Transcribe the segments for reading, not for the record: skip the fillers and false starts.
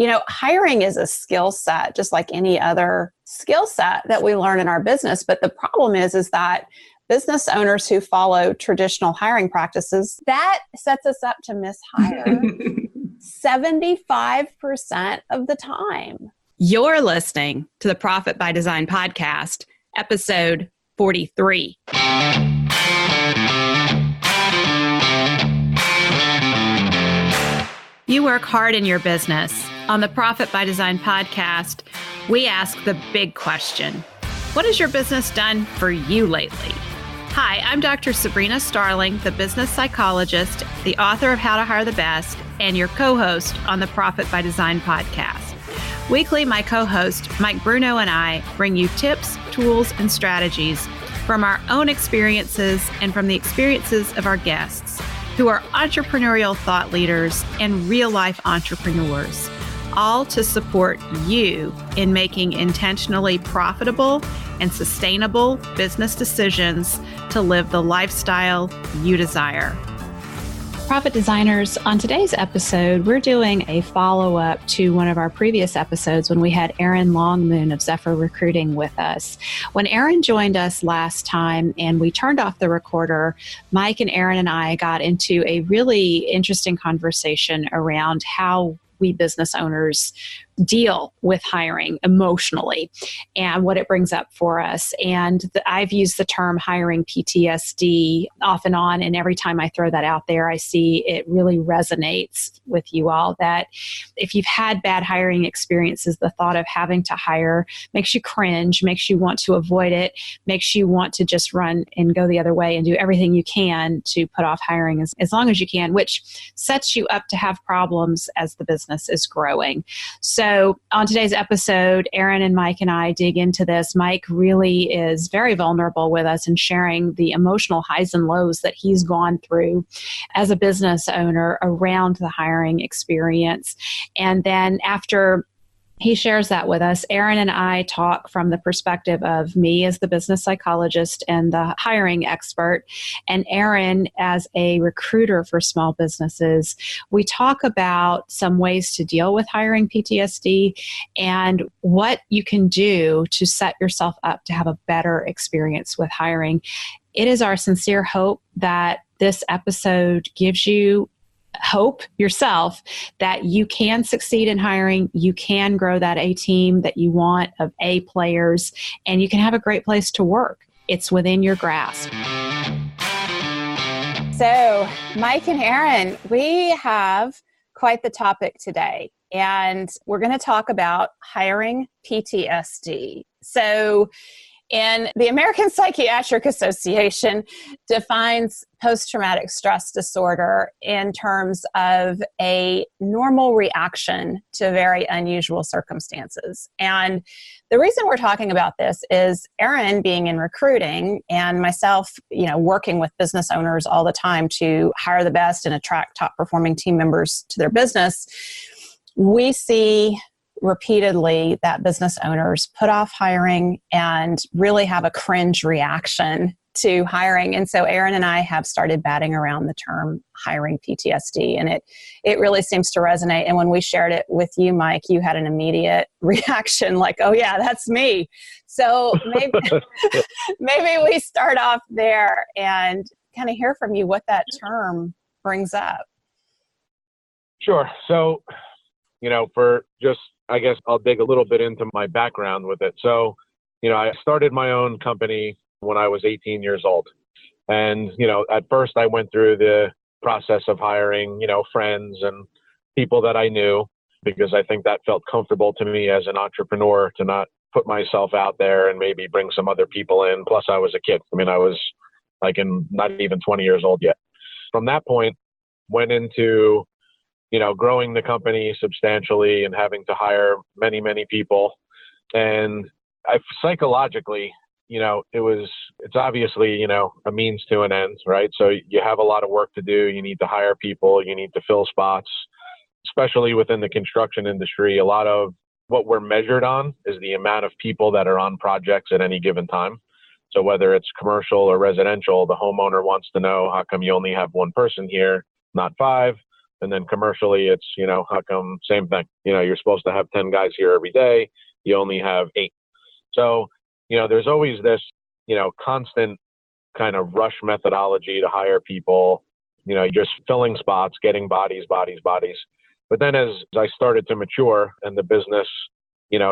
Hiring is a skill set, just like any other skill set that we learn in our business. But the problem is that business owners who follow traditional hiring practices, that sets us up to mishire 75% of the time. You're listening to the Profit by Design podcast, episode 43. You work hard in your business. On the Profit by Design podcast, we ask the big question: what has your business done for you lately? Hi, I'm Dr. Sabrina Starling, the business psychologist, the author of How to Hire the Best, and your co-host on the Profit by Design podcast. Weekly, my co-host, Mike Bruno, and I bring you tips, tools, and strategies from our own experiences and from the experiences of our guests, who are entrepreneurial thought leaders and real-life entrepreneurs, all to support you in making intentionally profitable and sustainable business decisions to live the lifestyle you desire. Profit Designers, on today's episode, we're doing a follow-up to one of our previous episodes when we had Erin Longmoon of Zephyr Recruiting with us. When Erin joined us last time and we turned off the recorder, Mike and Erin and I got into a really interesting conversation around how we business owners deal with hiring emotionally and what it brings up for us. And I've used the term hiring PTSD off and on, and every time I throw that out there, I see it really resonates with you all, that if you've had bad hiring experiences, the thought of having to hire makes you cringe, makes you want to avoid it, makes you want to just run and go the other way and do everything you can to put off hiring as long as you can, which sets you up to have problems as the business is growing. So on today's episode, Erin and Mike and I dig into this. Mike really is very vulnerable with us and sharing the emotional highs and lows that he's gone through as a business owner around the hiring experience. And then after he shares that with us, Erin and I talk from the perspective of me as the business psychologist and the hiring expert, and Erin as a recruiter for small businesses. We talk about some ways to deal with hiring PTSD and what you can do to set yourself up to have a better experience with hiring. It is our sincere hope that this episode gives you hope yourself that you can succeed in hiring, you can grow that A team that you want of A players, and you can have a great place to work. It's within your grasp. So, Mike and Erin, we have quite the topic today, and we're going to talk about hiring PTSD. So, and the American Psychiatric Association defines post-traumatic stress disorder in terms of a normal reaction to very unusual circumstances. And the reason we're talking about this is Erin being in recruiting and myself, working with business owners all the time to hire the best and attract top performing team members to their business. We see repeatedly that business owners put off hiring and really have a cringe reaction to hiring. And so Erin and I have started batting around the term hiring PTSD, and it really seems to resonate. And when we shared it with you, Mike, you had an immediate reaction like, oh yeah, that's me. So maybe we start off there and kind of hear from you what that term brings up. Sure. So, I guess I'll dig a little bit into my background with it. So, I started my own company when I was 18 years old. And, at first I went through the process of hiring, friends and people that I knew, because I think that felt comfortable to me as an entrepreneur to not put myself out there and maybe bring some other people in. Plus I was a kid. I was not even 20 years old yet. From that point, went into growing the company substantially and having to hire many, many people. And psychologically, it's obviously, a means to an end, right? So you have a lot of work to do. You need to hire people. You need to fill spots, especially within the construction industry. A lot of what we're measured on is the amount of people that are on projects at any given time. So whether it's commercial or residential, the homeowner wants to know, how come you only have one person here, not five? And then commercially, it's, how come same thing? You're supposed to have 10 guys here every day. You only have 8. So, there's always this, constant kind of rush methodology to hire people, just filling spots, getting bodies. But then as I started to mature and the business,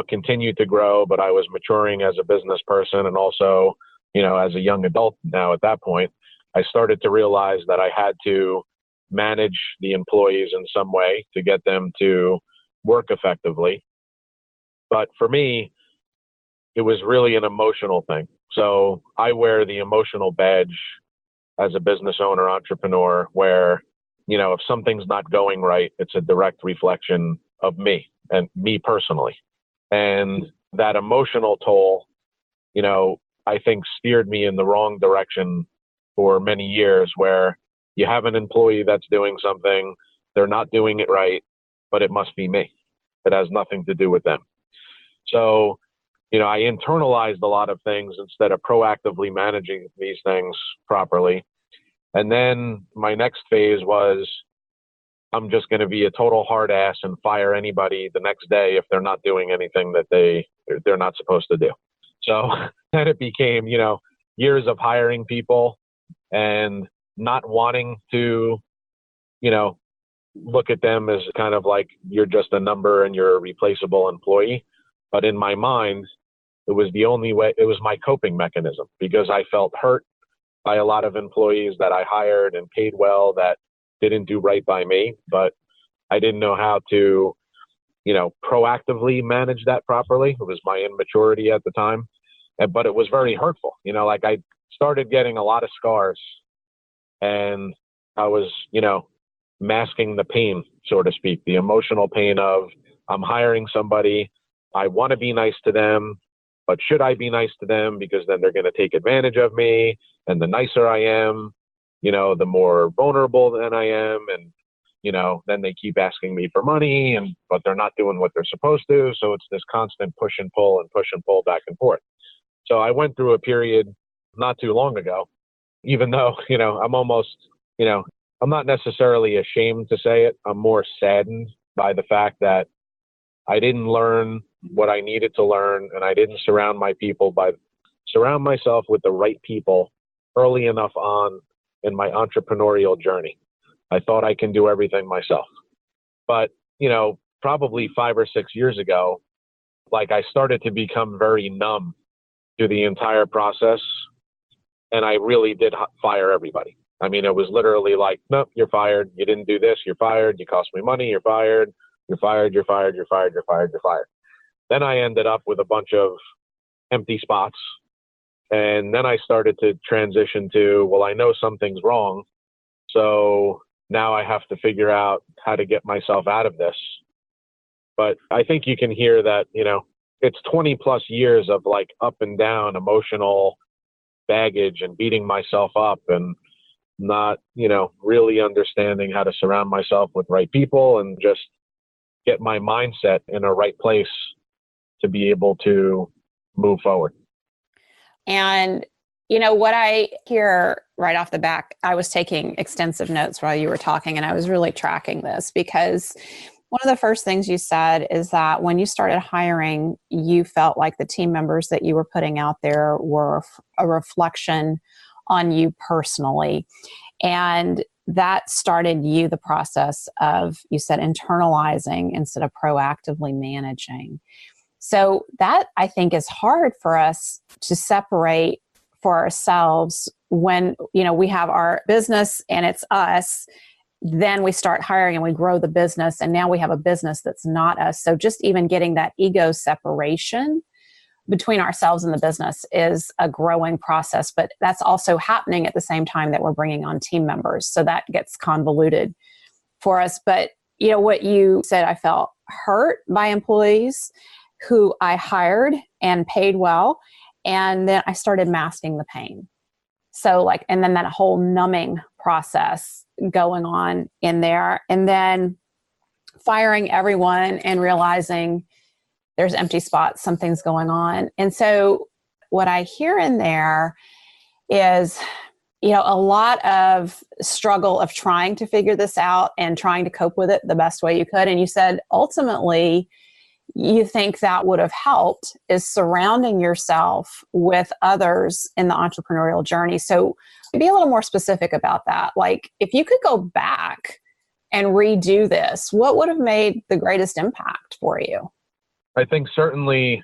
continued to grow, but I was maturing as a business person and also, as a young adult now at that point, I started to realize that I had to manage the employees in some way to get them to work effectively. But for me, it was really an emotional thing. So I wear the emotional badge as a business owner, entrepreneur, where, if something's not going right, it's a direct reflection of me and me personally. And that emotional toll, I think steered me in the wrong direction for many years, where you have an employee that's doing something, they're not doing it right, but it must be me. It has nothing to do with them. So, I internalized a lot of things instead of proactively managing these things properly. And then my next phase was, I'm just going to be a total hard ass and fire anybody the next day if they're not doing anything that they're not supposed to do. So then it became, years of hiring people and not wanting to, look at them as kind of like you're just a number and you're a replaceable employee. But in my mind, it was the only way, it was my coping mechanism, because I felt hurt by a lot of employees that I hired and paid well that didn't do right by me, but I didn't know how to, proactively manage that properly. It was my immaturity at the time, but it was very hurtful. Like I started getting a lot of scars and I was, masking the pain, so to speak, the emotional pain of I'm hiring somebody. I want to be nice to them, but should I be nice to them? Because then they're going to take advantage of me. And the nicer I am, the more vulnerable then I am. And, then they keep asking me for money but they're not doing what they're supposed to. So it's this constant push and pull back and forth. So I went through a period not too long ago, even though, I'm almost, I'm not necessarily ashamed to say it. I'm more saddened by the fact that I didn't learn what I needed to learn, and I didn't surround myself with the right people early enough on in my entrepreneurial journey. I thought I can do everything myself. But, probably 5 or 6 years ago, like I started to become very numb to the entire process, and I really did fire everybody. I mean, it was literally like, nope, you're fired. You didn't do this. You're fired. You cost me money. You're fired. You're fired. You're fired. You're fired. You're fired. You're fired. Then I ended up with a bunch of empty spots. And then I started to transition to, well, I know something's wrong. So now I have to figure out how to get myself out of this. But I think you can hear that, it's 20 plus years of like up and down emotional baggage and beating myself up and not, really understanding how to surround myself with right people and just get my mindset in a right place to be able to move forward. And, what I hear right off the back, I was taking extensive notes while you were talking, and I was really tracking this because one of the first things you said is that when you started hiring, you felt like the team members that you were putting out there were a reflection on you personally. And that started you the process of, you said, internalizing instead of proactively managing. So that I think is hard for us to separate for ourselves when, we have our business and it's us. Then we start hiring and we grow the business, and now we have a business that's not us. So just even getting that ego separation between ourselves and the business is a growing process, but that's also happening at the same time that we're bringing on team members. So that gets convoluted for us. But what you said, I felt hurt by employees who I hired and paid well. And then I started masking the pain. So and then that whole numbing process going on in there, and then firing everyone and realizing there's empty spots, something's going on. And so what I hear in there is a lot of struggle of trying to figure this out and trying to cope with it the best way you could. And you said ultimately you think that would have helped is surrounding yourself with others in the entrepreneurial journey. So be a little more specific about that. Like if you could go back and redo this, what would have made the greatest impact for you? I think certainly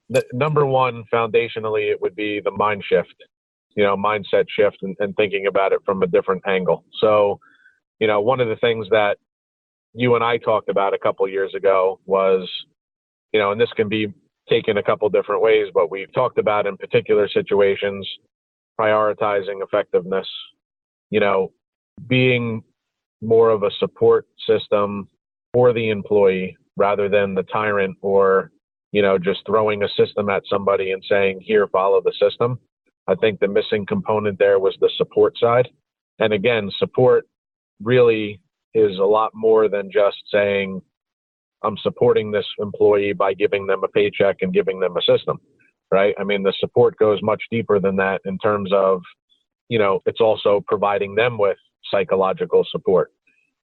the number one, foundationally, it would be the mind shift, mindset shift and thinking about it from a different angle. So, one of the things that you and I talked about a couple of years ago was, and this can be taken a couple different ways, but we've talked about in particular situations, prioritizing effectiveness, being more of a support system for the employee rather than the tyrant or, just throwing a system at somebody and saying, here, follow the system. I think the missing component there was the support side. And again, support really is a lot more than just saying, I'm supporting this employee by giving them a paycheck and giving them a system, right? I mean, the support goes much deeper than that in terms of, it's also providing them with psychological support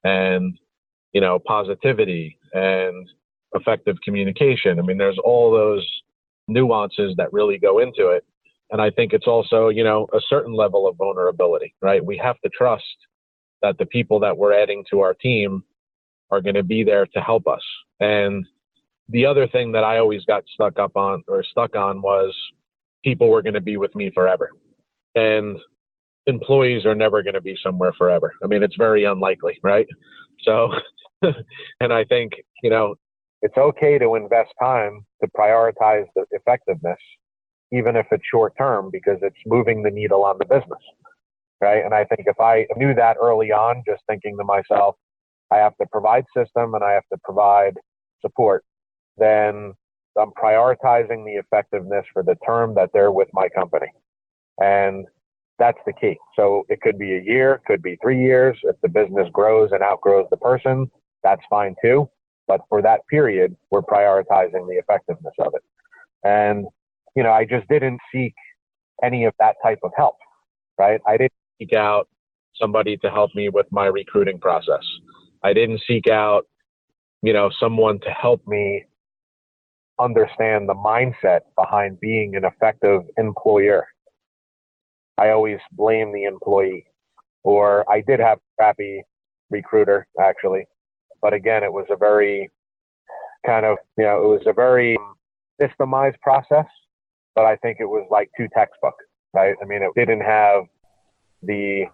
and, positivity and effective communication. I mean, there's all those nuances that really go into it. And I think it's also, a certain level of vulnerability, right? We have to trust that the people that we're adding to our team are going to be there to help us. And the other thing that I always got stuck on was people were going to be with me forever. And employees are never going to be somewhere forever. I mean, it's very unlikely, right? So, and I think, it's okay to invest time to prioritize the effectiveness, even if it's short term, because it's moving the needle on the business, right? And I think if I knew that early on, just thinking to myself, I have to provide system and I have to provide support, then I'm prioritizing the effectiveness for the term that they're with my company. And that's the key. So it could be a year, could be 3 years. If the business grows and outgrows the person, that's fine too. But for that period, we're prioritizing the effectiveness of it. And, I just didn't seek any of that type of help, right? I didn't seek out somebody to help me with my recruiting process. I didn't seek out, someone to help me understand the mindset behind being an effective employer. I always blame the employee, or I did have a crappy recruiter actually. But again, it was a very kind of, it was a very systemized process, but I think it was like too textbook, right? I mean, it didn't have the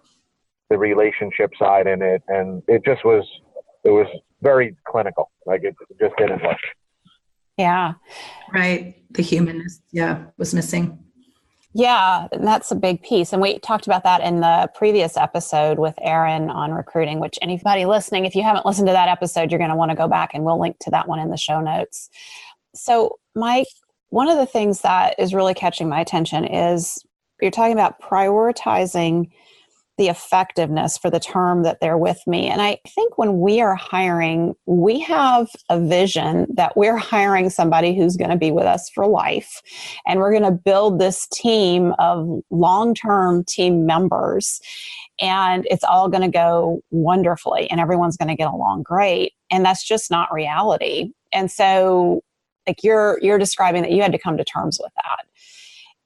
relationship side in it. And it was very clinical. Like it just didn't work. Yeah. Right. The humanness, was missing. Yeah, and that's a big piece. And we talked about that in the previous episode with Erin on recruiting, which anybody listening, if you haven't listened to that episode, you're going to want to go back and we'll link to that one in the show notes. So, Mike, one of the things that is really catching my attention is you're talking about prioritizing the effectiveness for the term that they're with me. And I think when we are hiring, we have a vision that we're hiring somebody who's going to be with us for life. And we're going to build this team of long-term team members. And it's all going to go wonderfully and everyone's going to get along great. And that's just not reality. And so like you're describing that you had to come to terms with that.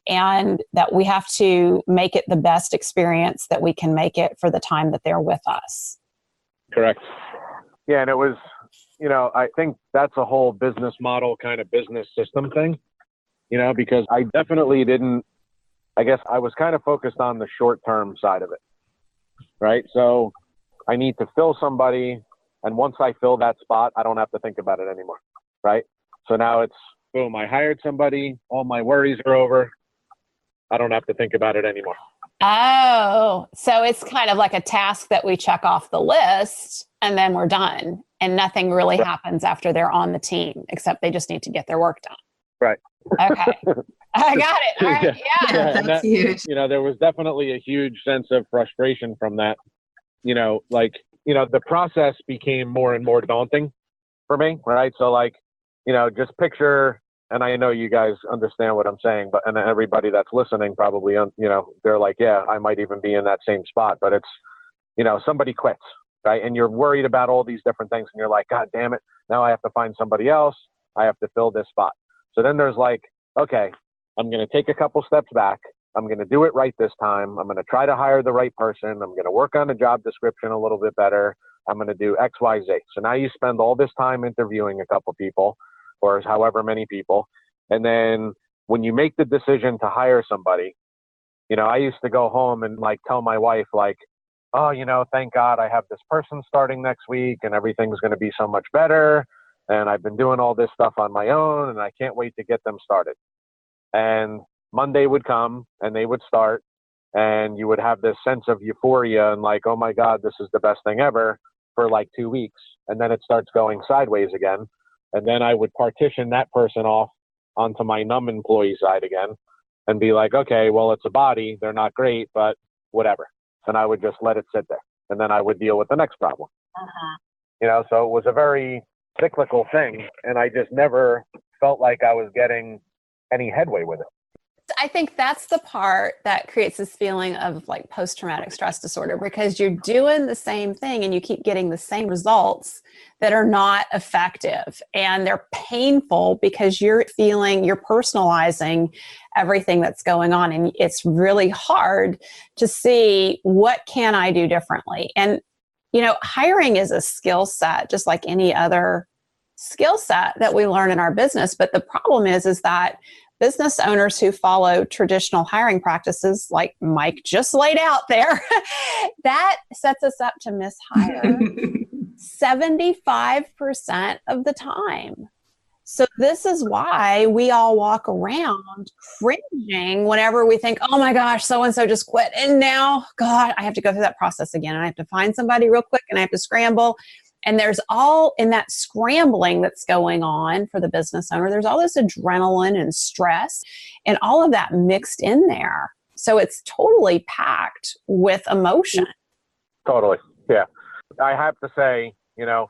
And that we have to make it the best experience that we can make it for the time that they're with us. Correct. Yeah, and it was, I think that's a whole business model kind of business system thing, because I definitely didn't, I guess I was kind of focused on the short-term side of it, right? So I need to fill somebody, and once I fill that spot, I don't have to think about it anymore, right? So now it's, boom, I hired somebody, all my worries are over. I don't have to think about it anymore. Oh, so it's kind of like a task that we check off the list and then we're done. And nothing really happens after they're on the team, except they just need to get their work done. Right. Okay. I got it. All right. Yeah, that's huge. There was definitely a huge sense of frustration from that. The process became more and more daunting for me, right? So just picture and I know you guys understand what I'm saying, but, and everybody that's listening probably, they're like, yeah, I might even be in that same spot, but it's, somebody quits, right? And you're worried about all these different things and you're like, God damn it. Now I have to find somebody else. I have to fill this spot. So then there's like, okay, I'm going to take a couple steps back. I'm going to do it right this time. I'm going to try to hire the right person. I'm going to work on the job description a little bit better. I'm going to do X, Y, Z. So now you spend all this time interviewing a couple people or however many people. And then when you make the decision to hire somebody, I used to go home and like tell my wife like, oh, thank God I have this person starting next week and everything's going to be so much better. And I've been doing all this stuff on my own and I can't wait to get them started. And Monday would come and they would start and you would have this sense of euphoria and like, oh my God, this is the best thing ever for like 2 weeks. And then it starts going sideways again. And then I would partition that person off onto my numb employee side again and be like, okay, well, it's a body. They're not great, but whatever. And I would just let it sit there. And then I would deal with the next problem. So it was a very cyclical thing. And I just never felt like I was getting any headway with it. I think that's the part that creates this feeling of like post-traumatic stress disorder, because you're doing the same thing and you keep getting the same results that are not effective and they're painful because you're personalizing everything that's going on. And it's really hard to see what can I do differently. And, hiring is a skill set, just like any other skill set that we learn in our business. But the problem is that business owners who follow traditional hiring practices, like Mike just laid out there, that sets us up to mishire 75% of the time. So this is why we all walk around cringing whenever we think, oh my gosh, so-and-so just quit. And now, God, I have to go through that process again. And I have to find somebody real quick and I have to scramble. And there's all in that scrambling that's going on for the business owner. There's all this adrenaline and stress and all of that mixed in there. So it's totally packed with emotion. Totally. Yeah. I have to say,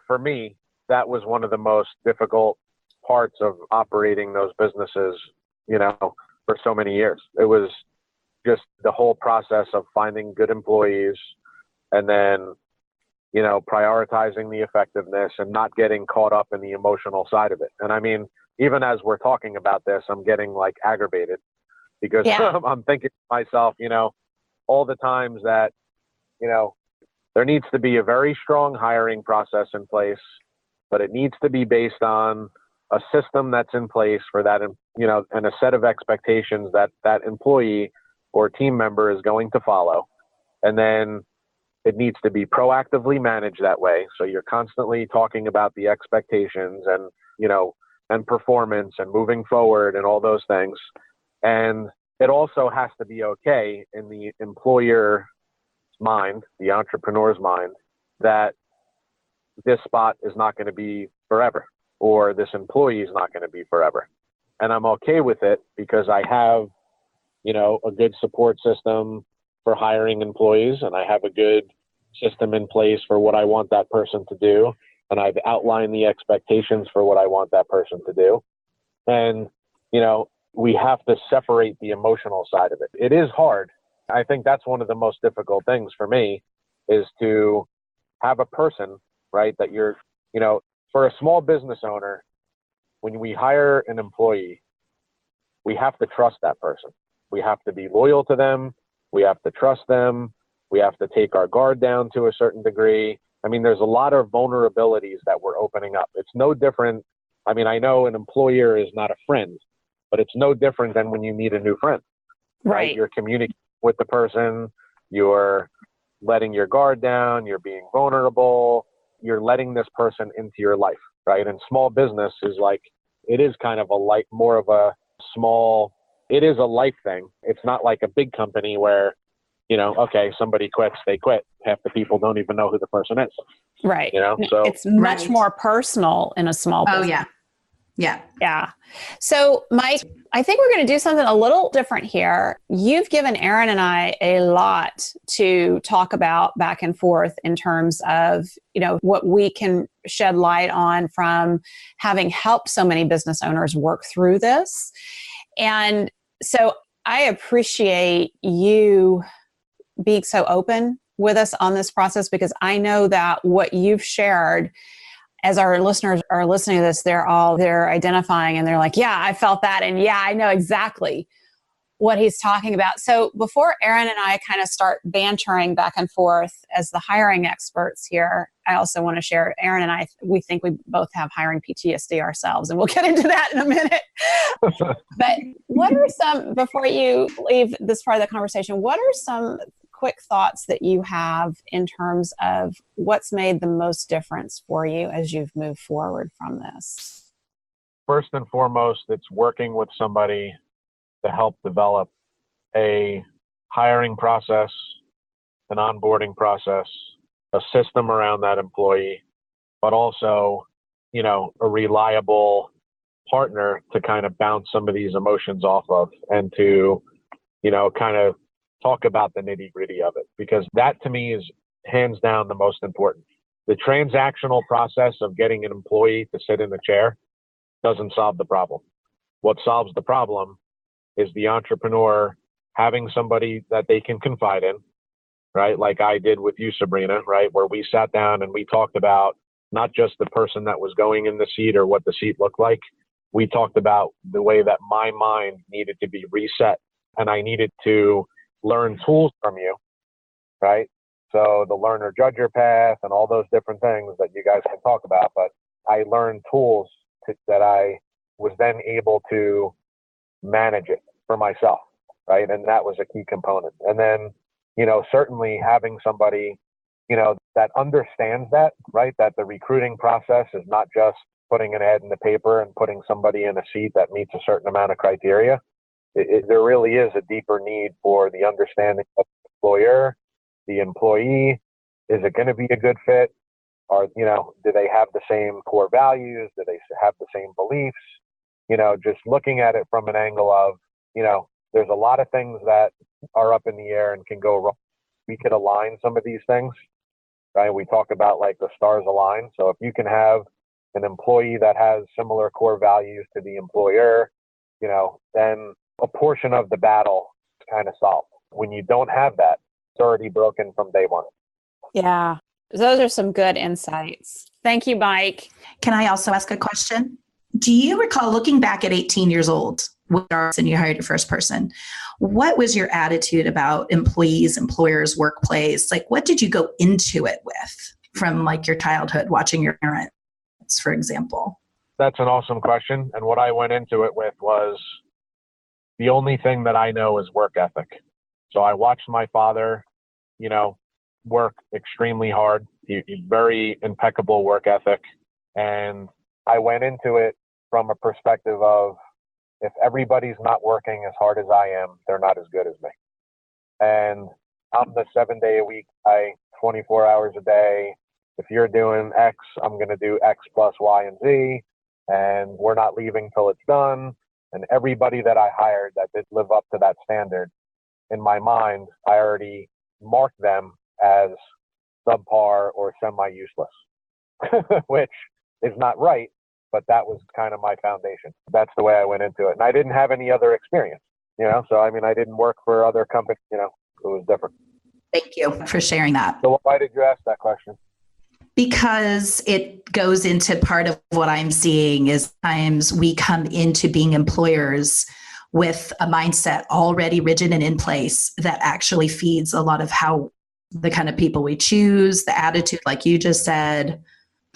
for me, that was one of the most difficult parts of operating those businesses, for so many years. It was just the whole process of finding good employees and then prioritizing the effectiveness and not getting caught up in the emotional side of it. And I mean, even as we're talking about this, I'm getting like aggravated because I'm thinking to myself, all the times that, there needs to be a very strong hiring process in place, but it needs to be based on a system that's in place for that, and a set of expectations that that employee or team member is going to follow. And then it needs to be proactively managed that way. So you're constantly talking about the expectations and, and performance and moving forward and all those things. And it also has to be okay in the employer's mind, the entrepreneur's mind, that this spot is not going to be forever or this employee is not going to be forever. And I'm okay with it because I have, a good support system for hiring employees, and I have a good system in place for what I want that person to do. And I've outlined the expectations for what I want that person to do. And, we have to separate the emotional side of it. It is hard. I think that's one of the most difficult things for me is to have a person, right, that you're, for a small business owner, when we hire an employee, we have to trust that person. We have to be loyal to them. We have to trust them. We have to take our guard down to a certain degree. I mean, there's a lot of vulnerabilities that we're opening up. It's no different. I mean, I know an employer is not a friend, but it's no different than when you meet a new friend. Right. You're communicating with the person. You're letting your guard down. You're being vulnerable. You're letting this person into your life, right? And small business is like, it is kind of more of a small, it is a life thing. It's not like a big company where, okay, somebody quits, they quit. Half the people don't even know who the person is. Right. So it's much more personal in a small business. Oh, yeah. Yeah. Yeah. So, Mike, I think we're going to do something a little different here. You've given Erin and I a lot to talk about back and forth in terms of, what we can shed light on from having helped so many business owners work through this. And so I appreciate you being so open with us on this process, because I know that what you've shared, as our listeners are listening to this, they're identifying and they're like, yeah, I felt that. And yeah, I know exactly what he's talking about. So before Erin and I kind of start bantering back and forth as the hiring experts here, I also want to share, Erin and I, we think we both have hiring PTSD ourselves, and we'll get into that in a minute. But what are some, before you leave this part of the conversation, what are some quick thoughts that you have in terms of what's made the most difference for you as you've moved forward from this? First and foremost, it's working with somebody to help develop a hiring process, an onboarding process, a system around that employee, but also, a reliable partner to kind of bounce some of these emotions off of, and to, kind of talk about the nitty-gritty of it, because that to me is hands down the most important. The transactional process of getting an employee to sit in the chair doesn't solve the problem. What solves the problem is the entrepreneur having somebody that they can confide in, right? Like I did with you, Sabrina, right? Where we sat down and we talked about not just the person that was going in the seat or what the seat looked like. We talked about the way that my mind needed to be reset, and I needed to learn tools from you, right? So the learner judger path and all those different things that you guys can talk about, but I learned tools that I was then able to manage it for myself, right? And that was a key component. And then, certainly having somebody, that understands that, right? That the recruiting process is not just putting an ad in the paper and putting somebody in a seat that meets a certain amount of criteria. There really is a deeper need for the understanding of the employer, the employee. Is it going to be a good fit? Or, do they have the same core values? Do they have the same beliefs? Just looking at it from an angle of, there's a lot of things that are up in the air and can go wrong. We could align some of these things, right? We talk about like the stars align. So if you can have an employee that has similar core values to the employer, then a portion of the battle is kind of solved. When you don't have that, it's already broken from day one. Yeah, those are some good insights. Thank you, Mike. Can I also ask a question? Do you recall, looking back at 18 years old, and you hired your first person, what was your attitude about employees, employers, workplace? Like, what did you go into it with from like your childhood, watching your parents, for example? That's an awesome question. And what I went into it with was, the only thing that I know is work ethic. So I watched my father, work extremely hard. Very impeccable work ethic. And I went into it from a perspective of, if everybody's not working as hard as I am, they're not as good as me. And I'm the 7-day a week guy, 24 hours a day. If you're doing X, I'm going to do X plus Y and Z. And we're not leaving till it's done. And everybody that I hired that did live up to that standard, in my mind, I already marked them as subpar or semi-useless, which is not right, but that was kind of my foundation. That's the way I went into it. And I didn't have any other experience, so I didn't work for other companies, it was different. Thank you for sharing that. So why did you ask that question? Because it goes into part of what I'm seeing is times we come into being employers with a mindset already rigid and in place that actually feeds a lot of how the kind of people we choose, the attitude, like you just said.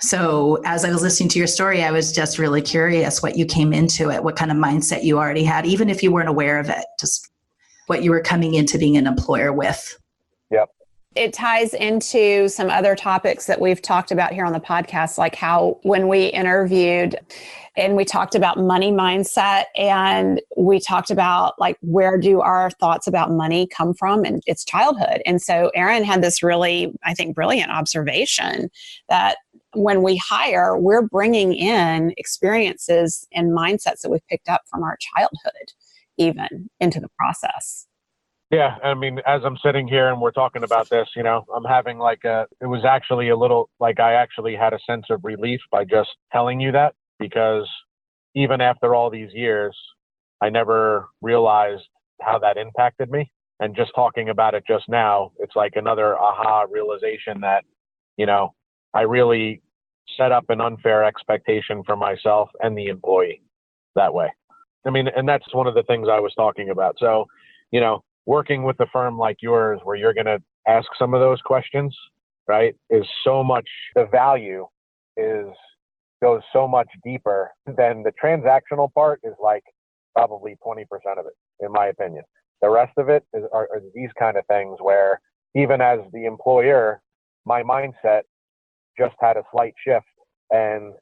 So as I was listening to your story, I was just really curious what you came into it, what kind of mindset you already had, even if you weren't aware of it, just what you were coming into being an employer with. Yep. It ties into some other topics that we've talked about here on the podcast, like how when we interviewed and we talked about money mindset, and we talked about like, where do our thoughts about money come from? And it's childhood. And so Erin had this really, I think, brilliant observation that when we hire, we're bringing in experiences and mindsets that we've picked up from our childhood, even into the process. Yeah. I mean, as I'm sitting here and we're talking about this, I'm having it was actually a little like I actually had a sense of relief by just telling you that, because even after all these years, I never realized how that impacted me. And just talking about it just now, it's like another aha realization that, I really set up an unfair expectation for myself and the employee that way. I mean, and that's one of the things I was talking about. So, working with a firm like yours, where you're going to ask some of those questions, right, is so much, the value goes so much deeper than the transactional part is like probably 20% of it, in my opinion. The rest of it are these kind of things where even as the employer, my mindset just had a slight shift. And,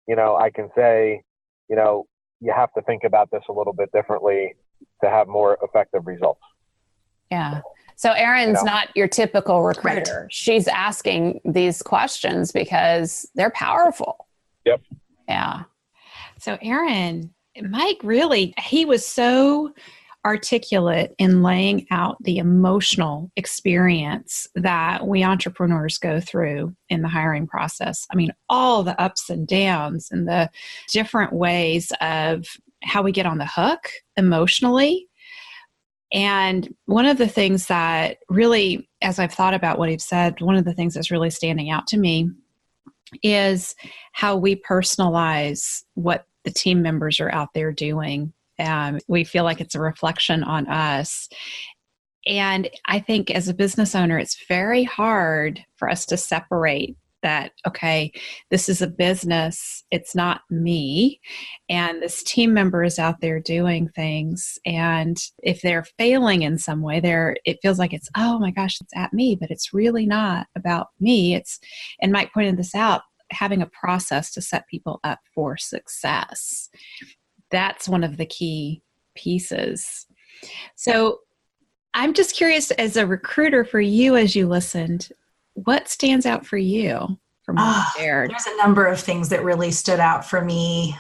I can say, you have to think about this a little bit differently to have more effective results. Yeah. So Erin's not your typical recruiter. Right. She's asking these questions because they're powerful. Yep. Yeah. So Erin, Mike he was so articulate in laying out the emotional experience that we entrepreneurs go through in the hiring process. I mean, all the ups and downs and the different ways of how we get on the hook emotionally. And one of the things that really, as I've thought about what he's said, one of the things that's really standing out to me is how we personalize what the team members are out there doing. We feel like it's a reflection on us. And I think as a business owner, it's very hard for us to separate that, okay, this is a business, it's not me. And this team member is out there doing things. And if they're failing in some way, it feels like it's, oh my gosh, it's at me, but it's really not about me. And Mike pointed this out, having a process to set people up for success. That's one of the key pieces. So I'm just curious, as a recruiter, for you, as you listened, what stands out for you from what you shared? There's a number of things that really stood out for me.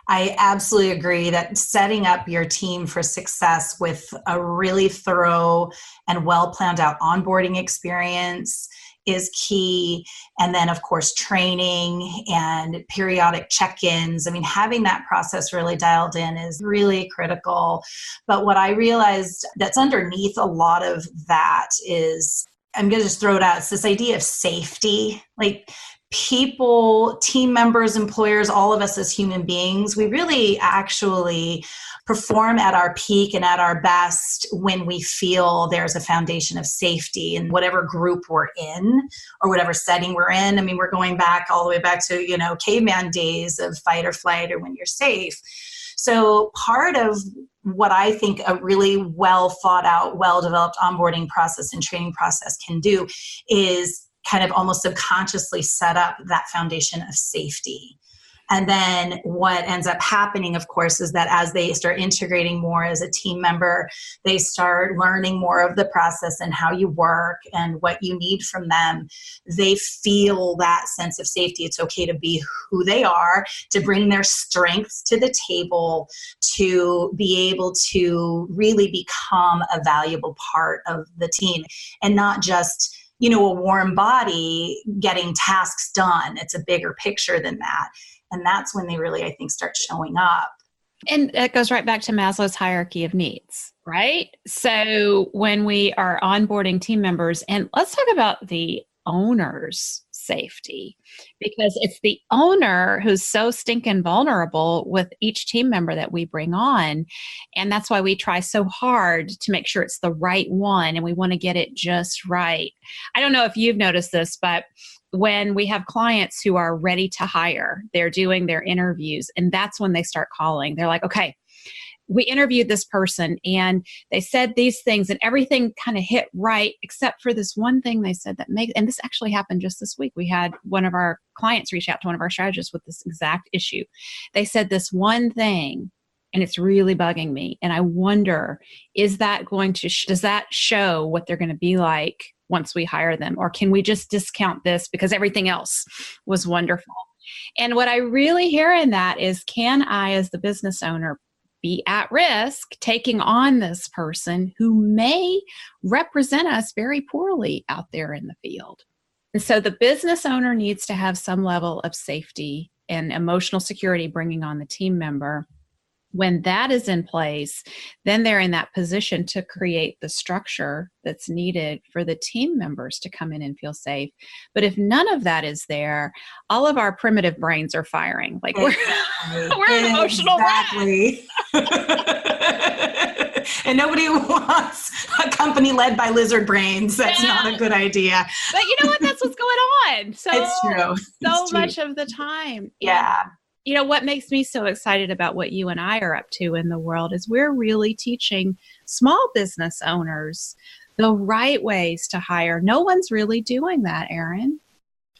I absolutely agree that setting up your team for success with a really thorough and well planned out onboarding experience is key. And then, of course, training and periodic check-ins. I mean, having that process really dialed in is really critical. But what I realized that's underneath a lot of that is, I'm going to just throw it out, it's this idea of safety. Like people, team members, employers, all of us as human beings, we really actually perform at our peak and at our best when we feel there's a foundation of safety in whatever group we're in or whatever setting we're in. I mean, we're going back all the way back to, caveman days of fight or flight or when you're safe. So part of what I think a really well thought out, well developed onboarding process and training process can do is kind of almost subconsciously set up that foundation of safety. And then what ends up happening, of course, is that as they start integrating more as a team member, they start learning more of the process and how you work and what you need from them. They feel that sense of safety. It's okay to be who they are, to bring their strengths to the table, to be able to really become a valuable part of the team and not just a warm body getting tasks done. It's a bigger picture than that. And that's when they really, I think, start showing up. And that goes right back to Maslow's hierarchy of needs, right? So when we are onboarding team members, and let's talk about the owner's safety, because it's the owner who's so stinking vulnerable with each team member that we bring on. And that's why we try so hard to make sure it's the right one, and we want to get it just right. I don't know if you've noticed this, but when we have clients who are ready to hire, they're doing their interviews, and that's when they start calling. They're like, okay, we interviewed this person and they said these things and everything kind of hit right, except for this one thing they said and this actually happened just this week. We had one of our clients reach out to one of our strategists with this exact issue. They said this one thing and it's really bugging me. And I wonder, is that going to, does that show what they're going to be like once we hire them? Or can we just discount this because everything else was wonderful? And what I really hear in that is, can I, as the business owner, be at risk taking on this person who may represent us very poorly out there in the field? And so the business owner needs to have some level of safety and emotional security bringing on the team member. When that is in place, then they're in that position to create the structure that's needed for the team members to come in and feel safe. But if none of that is there, all of our primitive brains are firing. Like we're an emotional exactly. And nobody wants a company led by lizard brains. That's not a good idea. But you know what? That's what's going on. So it's true. So much of the time. Yeah. You know, what makes me so excited about what you and I are up to in the world is we're really teaching small business owners the right ways to hire. No one's really doing that, Erin.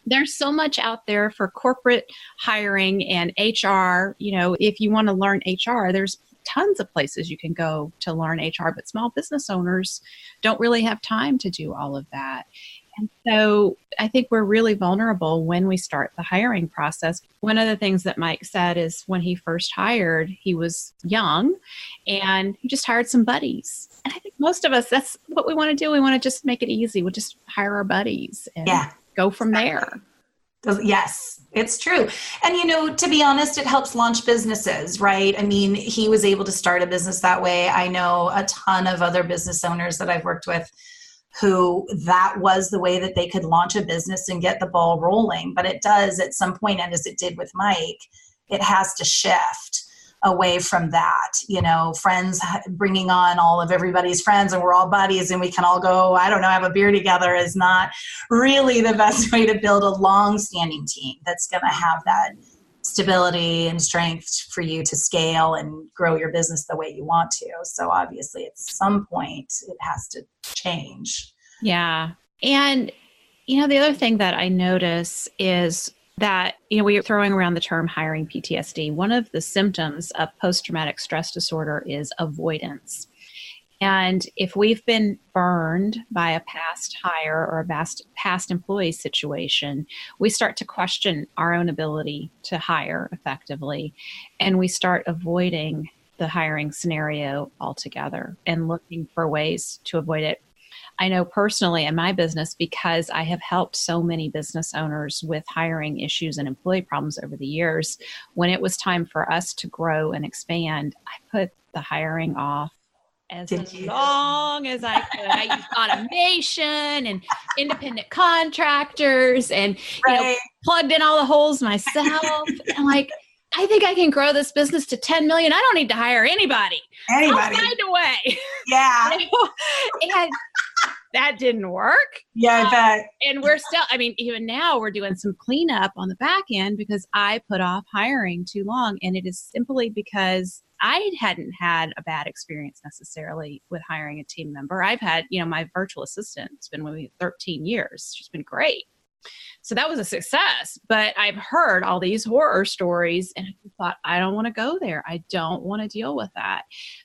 There's so much out there for corporate hiring and HR. You know, if you want to learn HR, there's tons of places you can go to learn HR, but small business owners don't really have time to do all of that. And so I think we're really vulnerable when we start the hiring process. One of the things that Mike said is when he first hired, he was young and he just hired some buddies. And I think most of us, that's what we want to do. We want to just make it easy. We'll just hire our buddies and go from there. Yes, it's true. And, you know, to be honest, it helps launch businesses, right? I mean, he was able to start a business that way. I know a ton of other business owners that I've worked with who that was the way that they could launch a business and get the ball rolling. But it does at some point, and as it did with Mike, it has to shift away from that, you know, friends bringing on all of everybody's friends and we're all buddies and we can all go, I don't know, have a beer together is not really the best way to build a long-standing team that's going to have that stability and strength for you to scale and grow your business the way you want to. So obviously at some point it has to change. Yeah. And, you know, the other thing that I notice is that, you know, we are throwing around the term hiring PTSD. One of the symptoms of post-traumatic stress disorder is avoidance. And if we've been burned by a past hire or a past employee situation, we start to question our own ability to hire effectively. And we start avoiding the hiring scenario altogether and looking for ways to avoid it. I know personally in my business, because I have helped so many business owners with hiring issues and employee problems over the years, when it was time for us to grow and expand, I put the hiring off as long as I could. I used automation and independent contractors and you know, plugged in all the holes myself. And like, I think I can grow this business to 10 million. I don't need to hire anybody. I'll find a way. Yeah. And that didn't work. Yeah, I bet. And we're still, I mean, even now we're doing some cleanup on the back end because I put off hiring too long. And it is simply because I hadn't had a bad experience necessarily with hiring a team member. I've had, you know, my virtual assistant has been with me 13 years. She's been great. So that was a success. But I've heard all these horror stories and I thought, I don't want to go there. I don't want to deal with that.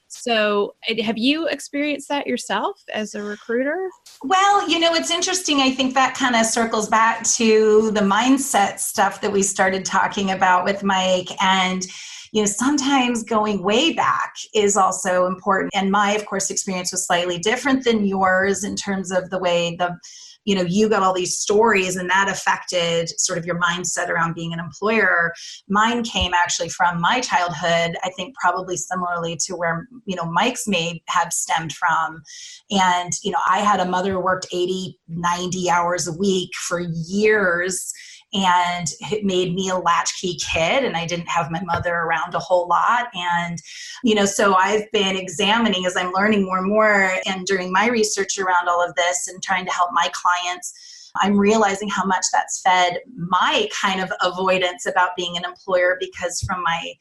So have you experienced that yourself as a recruiter? Well, you know, it's interesting. I think that kind of circles back to the mindset stuff that we started talking about with Mike. And you know, sometimes going way back is also important. And my, of course, experience was slightly different than yours in terms of the way you know, you got all these stories and that affected sort of your mindset around being an employer. Mine came actually from my childhood, I think probably similarly to where, you know, Mike's may have stemmed from. And, you know, I had a mother who worked 80, 90 hours a week for years. And it made me a latchkey kid and I didn't have my mother around a whole lot. And, you know, so I've been examining as I'm learning more and more and during my research around all of this and trying to help my clients, I'm realizing how much that's fed my kind of avoidance about being an employer because from my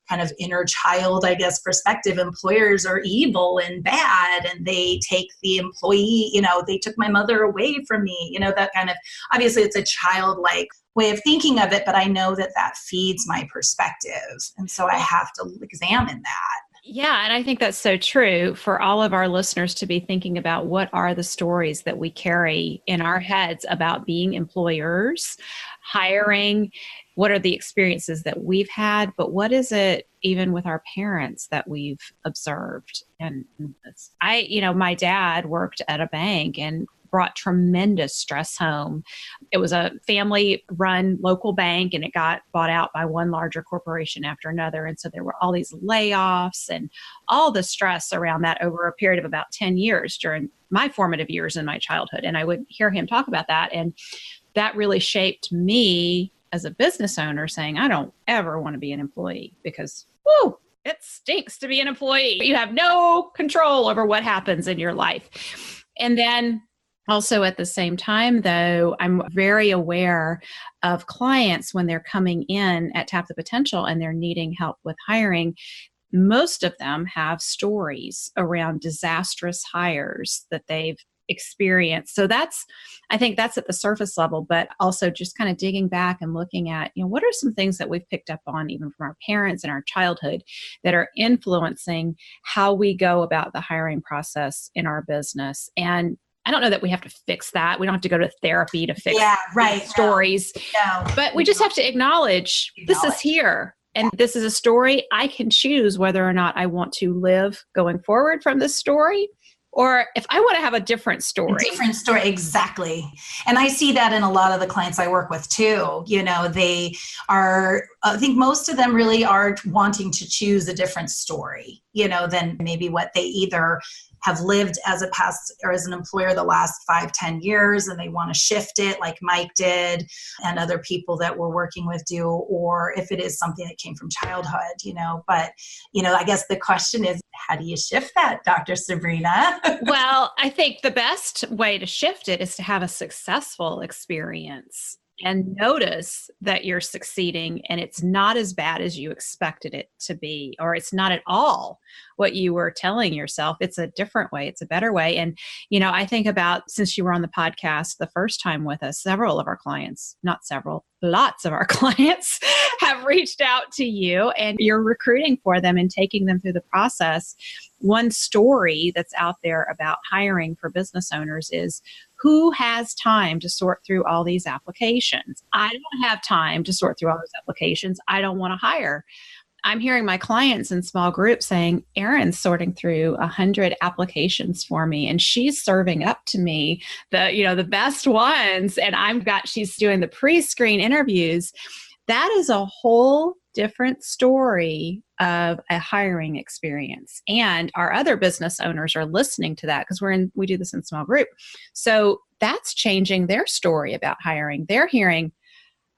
kind of inner child, I guess, perspective, employers are evil and bad and they take the employee, you know, they took my mother away from me, you know, that kind of, obviously it's a childlike way of thinking of it, but I know that that feeds my perspective. And so I have to examine that. Yeah, and I think that's so true for all of our listeners to be thinking about what are the stories that we carry in our heads about being employers, hiring, what are the experiences that we've had, but what is it even with our parents that we've observed? And my dad worked at a bank and brought tremendous stress home. It was a family run local bank and it got bought out by one larger corporation after another. And so there were all these layoffs and all the stress around that over a period of about 10 years during my formative years in my childhood. And I would hear him talk about that. And that really shaped me as a business owner saying, I don't ever want to be an employee because, whoo, it stinks to be an employee. You have no control over what happens in your life. And then also at the same time, though, I'm very aware of clients when they're coming in at Tap the Potential and they're needing help with hiring. Most of them have stories around disastrous hires that they've experienced. So I think that's at the surface level, but also just kind of digging back and looking at, what are some things that we've picked up on even from our parents and our childhood that are influencing how we go about the hiring process in our business. And I don't know that we have to fix that. We don't have to go to therapy to fix stories, but we just have to acknowledge this is here. And this is a story. I can choose whether or not I want to live going forward from this story, or if I want to have a different story. Exactly. And I see that in a lot of the clients I work with too. They are, I think most of them really are wanting to choose a different story, than maybe what they either have lived as a past or as an employer the last 5-10 years, and they want to shift it like Mike did and other people that we're working with do, or if it is something that came from childhood, but, I guess the question is, how do you shift that, Dr. Sabrina? Well, I think the best way to shift it is to have a successful experience and notice that you're succeeding and it's not as bad as you expected it to be, or it's not at all what you were telling yourself. It's a different way. It's a better way. And, I think about, since you were on the podcast the first time with us, several of our clients, not several, lots of our clients have reached out to you and you're recruiting for them and taking them through the process. One story that's out there about hiring for business owners is, who has time to sort through all these applications? I don't have time to sort through all those applications. I don't want to hire. I'm hearing my clients in small groups saying, Erin's sorting through 100 applications for me and she's serving up to me the best ones. And she's doing the pre-screen interviews. That is a whole different story of a hiring experience. And our other business owners are listening to that because we do this in small group. So that's changing their story about hiring. They're hearing,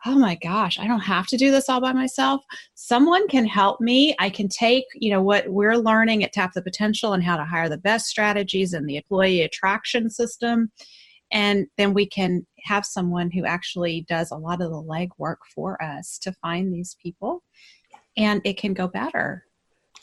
oh my gosh, I don't have to do this all by myself. Someone can help me. I can take, what we're learning at Tap the Potential and how to hire the best strategies in the employee attraction system. And then we can have someone who actually does a lot of the legwork for us to find these people, and it can go better.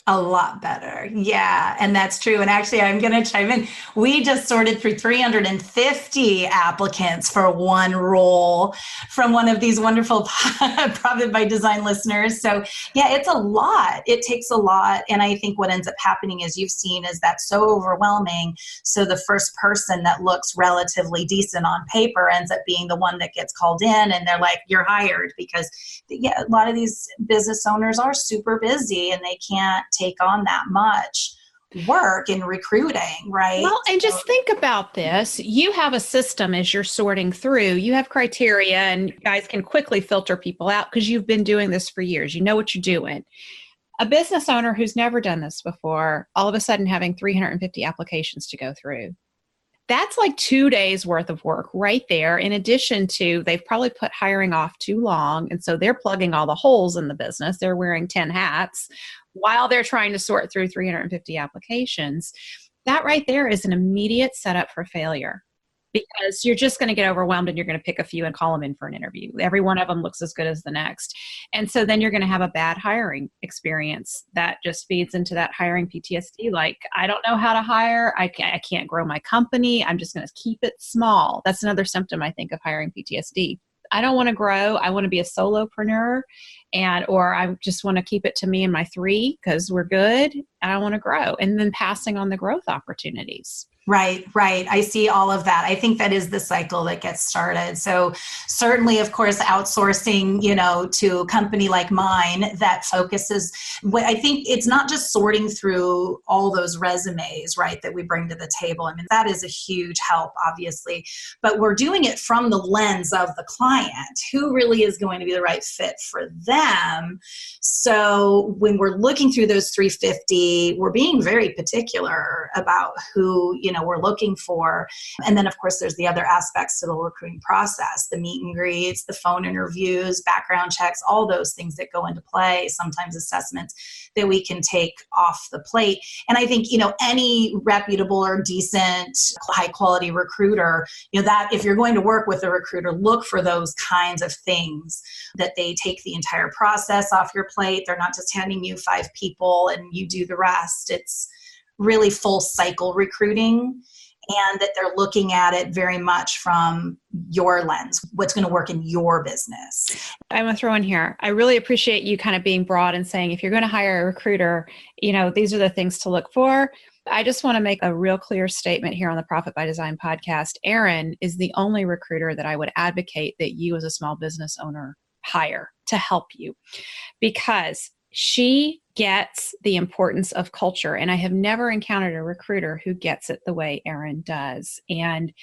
A lot better. Yeah. And that's true. And actually, I'm going to chime in. We just sorted through 350 applicants for one role from one of these wonderful Profit by Design listeners. So yeah, it's a lot. It takes a lot. And I think what ends up happening, as you've seen, is that's so overwhelming. So the first person that looks relatively decent on paper ends up being the one that gets called in, and they're like, you're hired, because a lot of these business owners are super busy and they can't take on that much work in recruiting, right? Well, and just think about this. You have a system as you're sorting through. You have criteria, and you guys can quickly filter people out because you've been doing this for years. You know what you're doing. A business owner who's never done this before, all of a sudden having 350 applications to go through. That's like 2 days worth of work right there. In addition to, they've probably put hiring off too long. And so they're plugging all the holes in the business. They're wearing 10 hats while they're trying to sort through 350 applications. That right there is an immediate setup for failure, because you're just going to get overwhelmed and you're going to pick a few and call them in for an interview. Every one of them looks as good as the next. And so then you're going to have a bad hiring experience that just feeds into that hiring PTSD. Like, I don't know how to hire. I can't grow my company. I'm just going to keep it small. That's another symptom, I think, of hiring PTSD. I don't want to grow. I want to be a solopreneur or I just want to keep it to me and my 3 because we're good. I don't want to grow. And then passing on the growth opportunities. Right. I see all of that. I think that is the cycle that gets started. So certainly, of course, outsourcing, to a company like mine that focuses, I think it's not just sorting through all those resumes, right, that we bring to the table. I mean, that is a huge help, obviously, but we're doing it from the lens of the client, who really is going to be the right fit for them. So when we're looking through those 350, we're being very particular about who, we're looking for. And then, of course, there's the other aspects to the recruiting process, the meet and greets, the phone interviews, background checks, all those things that go into play, sometimes assessments that we can take off the plate. And I think, any reputable or decent, high quality recruiter, that if you're going to work with a recruiter, look for those kinds of things, that they take the entire process off your plate. They're not just handing you 5 people and you do the rest. It's really full cycle recruiting, and that they're looking at it very much from your lens, what's going to work in your business. I'm going to throw in here, I really appreciate you kind of being broad and saying, if you're going to hire a recruiter, these are the things to look for. I just want to make a real clear statement here on the Profit by Design podcast. Erin is the only recruiter that I would advocate that you as a small business owner hire to help you, because she gets the importance of culture. And I have never encountered a recruiter who gets it the way Erin does. And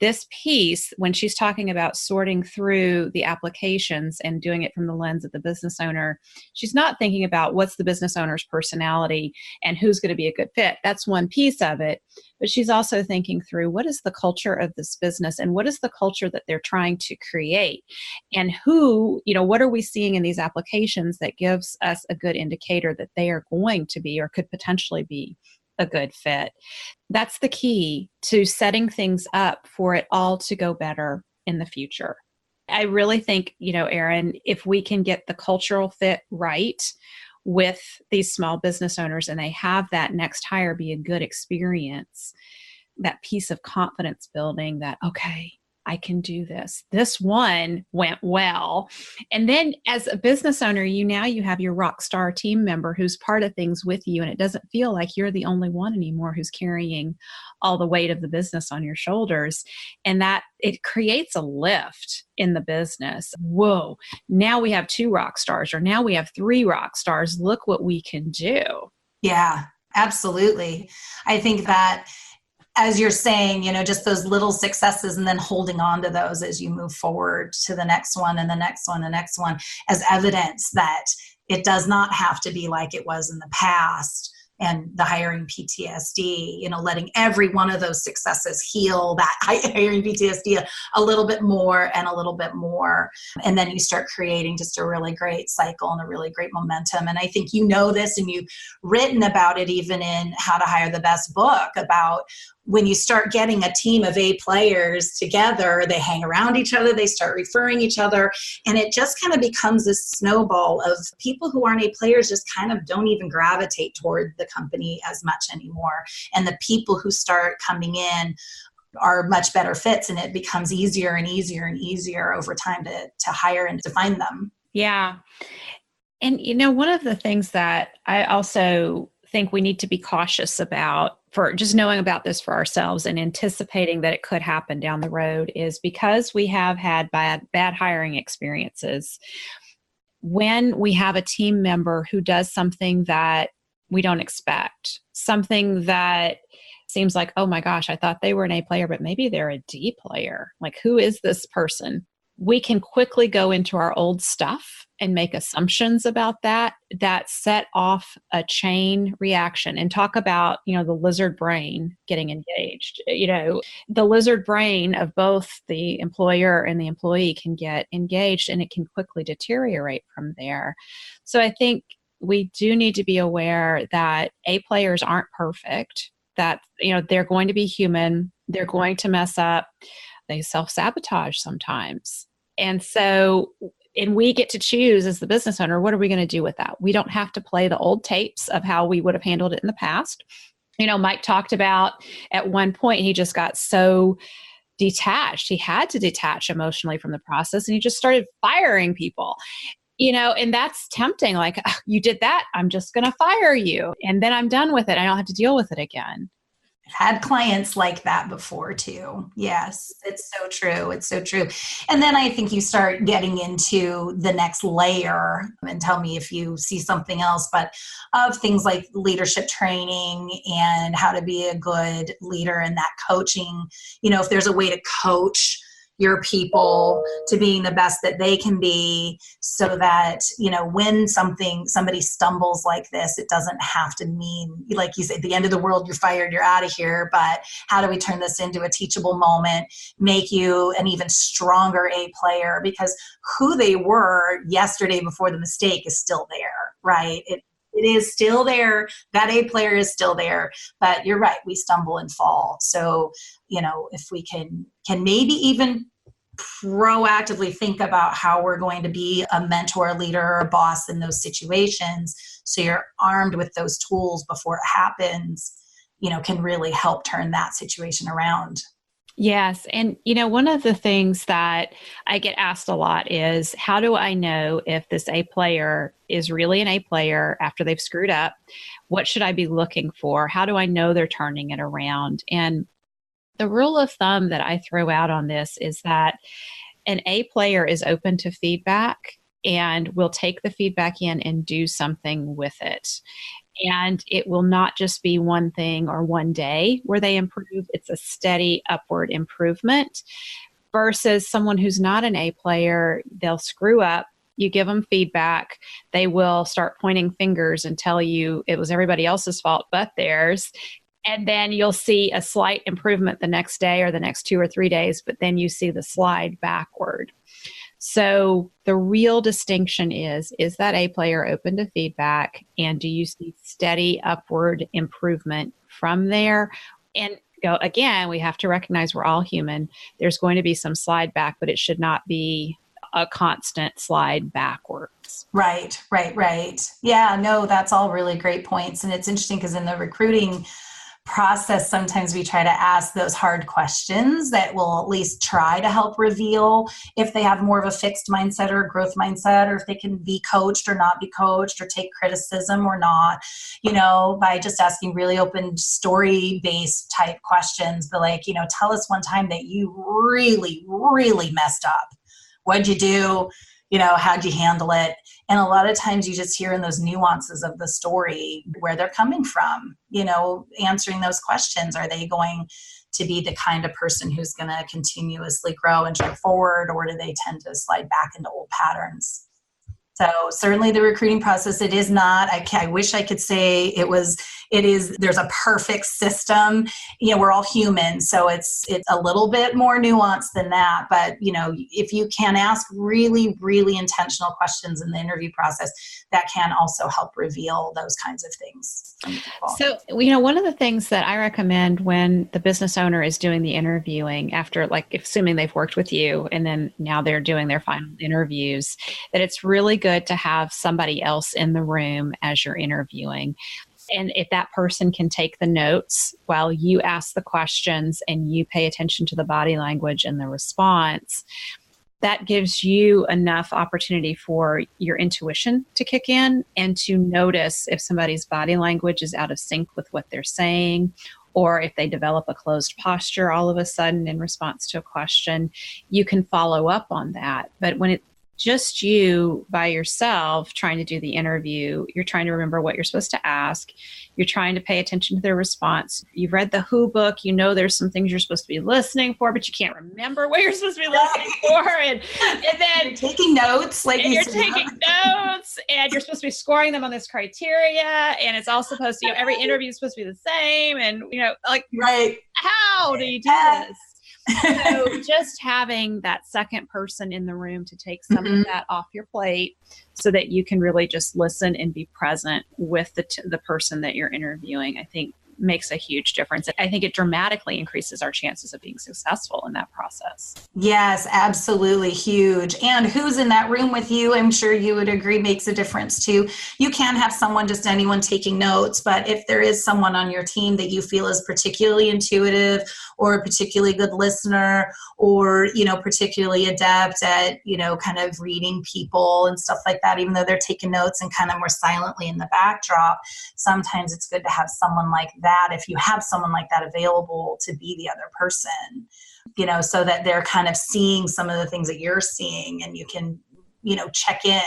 this piece, when she's talking about sorting through the applications and doing it from the lens of the business owner, she's not thinking about what's the business owner's personality and who's going to be a good fit. That's one piece of it. But she's also thinking through, what is the culture of this business and what is the culture that they're trying to create? And what are we seeing in these applications that gives us a good indicator that they are going to be or could potentially be a good fit? That's the key to setting things up for it all to go better in the future. I really think, Erin, if we can get the cultural fit right with these small business owners and they have that next hire be a good experience, that piece of confidence building that, okay, I can do this. This one went well. And then as a business owner, you have your rock star team member who's part of things with you. And it doesn't feel like you're the only one anymore who's carrying all the weight of the business on your shoulders. And that it creates a lift in the business. Whoa, now we have 2 rock stars, or now we have 3 rock stars. Look what we can do. Yeah, absolutely. I think that, as you're saying, just those little successes and then holding on to those as you move forward to the next one and the next one, the next one, as evidence that it does not have to be like it was in the past. And the hiring PTSD, letting every one of those successes heal that hiring PTSD a little bit more and a little bit more. And then you start creating just a really great cycle and a really great momentum. And I think this, and you've written about it even in How to Hire the Best book, about when you start getting a team of A players together, they hang around each other, they start referring each other, and it just kind of becomes this snowball of people who aren't A players just kind of don't even gravitate toward the company as much anymore. And the people who start coming in are much better fits, and it becomes easier and easier and easier over time to hire and to find them. Yeah. And, one of the things that I also think we need to be cautious about, for just knowing about this for ourselves and anticipating that it could happen down the road, is because we have had bad hiring experiences. When we have a team member who does something that we don't expect, something that seems like, oh my gosh, I thought they were an A player, but maybe they're a D player. Like, who is this person? We can quickly go into our old stuff and make assumptions about that set off a chain reaction, and talk about, the lizard brain getting engaged. The lizard brain of both the employer and the employee can get engaged, and it can quickly deteriorate from there. So I think we do need to be aware that A players aren't perfect, that, they're going to be human, they're going to mess up, they self-sabotage sometimes. And so, and we get to choose as the business owner, what are we going to do with that? We don't have to play the old tapes of how we would have handled it in the past. Mike talked about at one point, he just got so detached. He had to detach emotionally from the process, and he just started firing people. And that's tempting. Like, you did that, I'm just going to fire you. And then I'm done with it. I don't have to deal with it again. I've had clients like that before too. Yes, it's so true. It's so true. And then I think you start getting into the next layer, and tell me if you see something else, but of things like leadership training and how to be a good leader, and that coaching, if there's a way to coach your people to being the best that they can be, so that, when somebody stumbles like this, it doesn't have to mean, like you said, the end of the world, you're fired, you're out of here. But how do we turn this into a teachable moment, make you an even stronger A player? Because who they were yesterday before the mistake is still there, right? It is still there. That A player is still there. But you're right, we stumble and fall. So, if we can maybe even proactively think about how we're going to be a mentor, leader, or a boss in those situations, so you're armed with those tools before it happens, can really help turn that situation around. Yes. And, one of the things that I get asked a lot is, how do I know if this A player is really an A player after they've screwed up? What should I be looking for? How do I know they're turning it around? And the rule of thumb that I throw out on this is that an A player is open to feedback and will take the feedback in and do something with it. And it will not just be one thing or one day where they improve. It's a steady upward improvement, versus someone who's not an A player. They'll screw up. You give them feedback. They will start pointing fingers and tell you it was everybody else's fault but theirs. And then you'll see a slight improvement the next day or the next 2 or 3 days, but then you see the slide backward. So the real distinction is that A player open to feedback, and do you see steady upward improvement from there? And again, we have to recognize we're all human. There's going to be some slide back, but it should not be a constant slide backwards. Right. Yeah, no, that's all really great points. And it's interesting because in the recruiting process, sometimes we try to ask those hard questions that will at least try to help reveal if they have more of a fixed mindset or a growth mindset, or if they can be coached or not be coached, or take criticism or not, by just asking really open story-based type questions. But tell us one time that you really, really messed up. What'd you do? How'd you handle it? And a lot of times you just hear in those nuances of the story where they're coming from, answering those questions. Are they going to be the kind of person who's going to continuously grow and drive forward, or do they tend to slide back into old patterns? So certainly the recruiting process, it is not, I wish I could say it is, there's a perfect system. We're all human, so it's a little bit more nuanced than that. But, if you can ask really, really intentional questions in the interview process, that can also help reveal those kinds of things. So, one of the things that I recommend when the business owner is doing the interviewing, after, assuming they've worked with you and then now they're doing their final interviews, that it's really good to have somebody else in the room as you're interviewing. And if that person can take the notes while you ask the questions and you pay attention to the body language and the response, that gives you enough opportunity for your intuition to kick in and to notice if somebody's body language is out of sync with what they're saying, or if they develop a closed posture all of a sudden in response to a question. You can follow up on that. But when it's just you by yourself trying to do the interview, you're trying to remember what you're supposed to ask. You're trying to pay attention to their response. You've read the Who book. There's some things you're supposed to be listening for, but you can't remember what you're supposed to be listening for. And then you're taking notes. You're taking notes, and you're supposed to be scoring them on this criteria. And it's all supposed to, every interview is supposed to be the same. And, right. How do you do this? So just having that second person in the room to take some of that off your plate, so that you can really just listen and be present with the person that you're interviewing, I think makes a huge difference. I think it dramatically increases our chances of being successful in that process. Yes, absolutely huge. And who's in that room with you, I'm sure you would agree, makes a difference too. You can have someone, just anyone taking notes, but if there is someone on your team that you feel is particularly intuitive or a particularly good listener or, particularly adept at, kind of reading people and stuff like that, even though they're taking notes and kind of more silently in the backdrop, sometimes it's good to have someone like that, if you have someone like that available, to be the other person, so that they're kind of seeing some of the things that you're seeing and you can, check in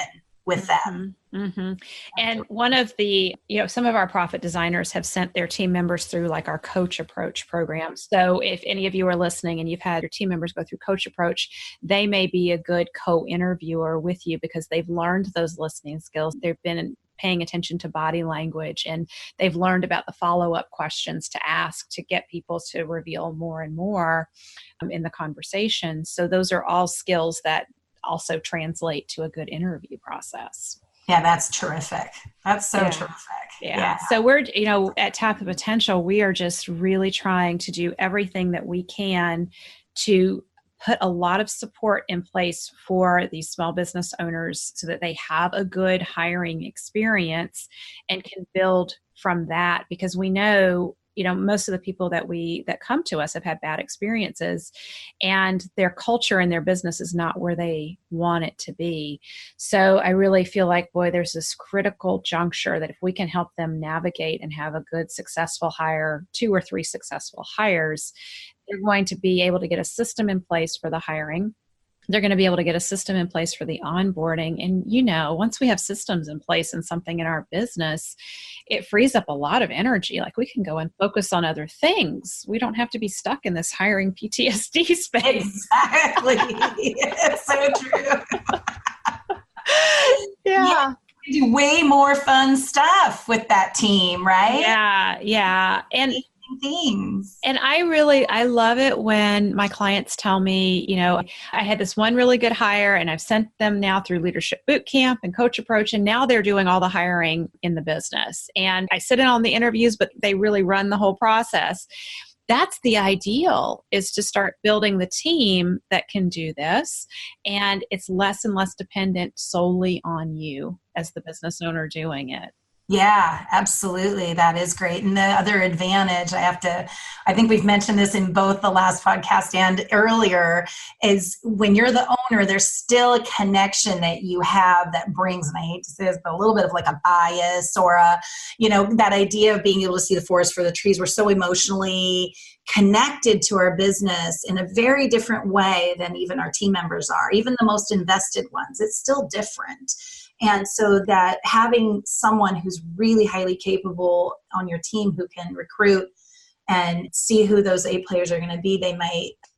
with them. Mm-hmm. And one of the, some of our profit designers have sent their team members through like our Coach Approach program. So if any of you are listening and you've had your team members go through Coach Approach, they may be a good co-interviewer with you because they've learned those listening skills. They've been paying attention to body language and they've learned about the follow-up questions to ask to get people to reveal more and more in the conversation. So those are all skills that also translate to a good interview process. Yeah, that's terrific. That's so terrific. Yeah. So we're, at Tap the Potential, we are just really trying to do everything that we can to put a lot of support in place for these small business owners so that they have a good hiring experience and can build from that, because we know most of the people that come to us have had bad experiences and their culture and their business is not where they want it to be. So I really feel like, boy, there's this critical juncture that if we can help them navigate and have a good successful hire, 2 or 3 successful hires, they're going to be able to get a system in place for the hiring. They're going to be able to get a system in place for the onboarding. And, once we have systems in place and something in our business, it frees up a lot of energy. Like we can go and focus on other things. We don't have to be stuck in this hiring PTSD space. Exactly. It's so true. Yeah. You do way more fun stuff with that team, right? Yeah. And things. And I love it when my clients tell me, I had this one really good hire and I've sent them now through Leadership Bootcamp and Coach Approach, and now they're doing all the hiring in the business. And I sit in on the interviews, but they really run the whole process. That's the ideal, is to start building the team that can do this. And it's less and less dependent solely on you as the business owner doing it. Yeah, absolutely. That is great. And the other advantage, I think we've mentioned this in both the last podcast and earlier, is when you're the owner, there's still a connection that you have that brings, and I hate to say this, but a little bit of like a bias or that idea of being able to see the forest for the trees. We're so emotionally connected to our business in a very different way than even our team members are, even the most invested ones. It's still different. And so that having someone who's really highly capable on your team who can recruit and see who those A players are going to be,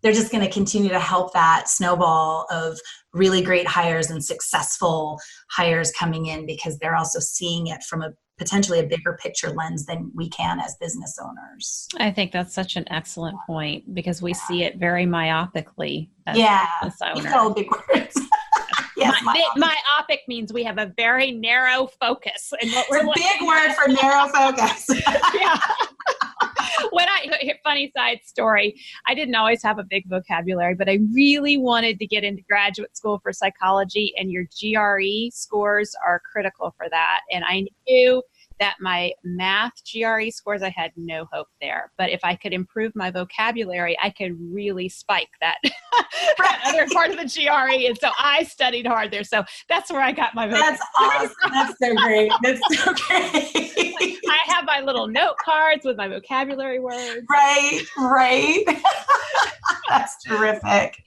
they're just going to continue to help that snowball of really great hires and successful hires coming in, because they're also seeing it from potentially a bigger picture lens than we can as business owners. I think that's such an excellent point, because we see it very myopically as business owners. All big words. Yes, myopic means we have a very narrow focus. And what it's a big word for narrow focus. Yeah. Funny side story, I didn't always have a big vocabulary, but I really wanted to get into graduate school for psychology, and your GRE scores are critical for that. And I knew that my math GRE scores, I had no hope there. But if I could improve my vocabulary, I could really spike that, that other part of the GRE. And so I studied hard there. So that's where I got my vocabulary. That's awesome. That's so great. That's so great. I have my little note cards with my vocabulary words. Right. That's terrific.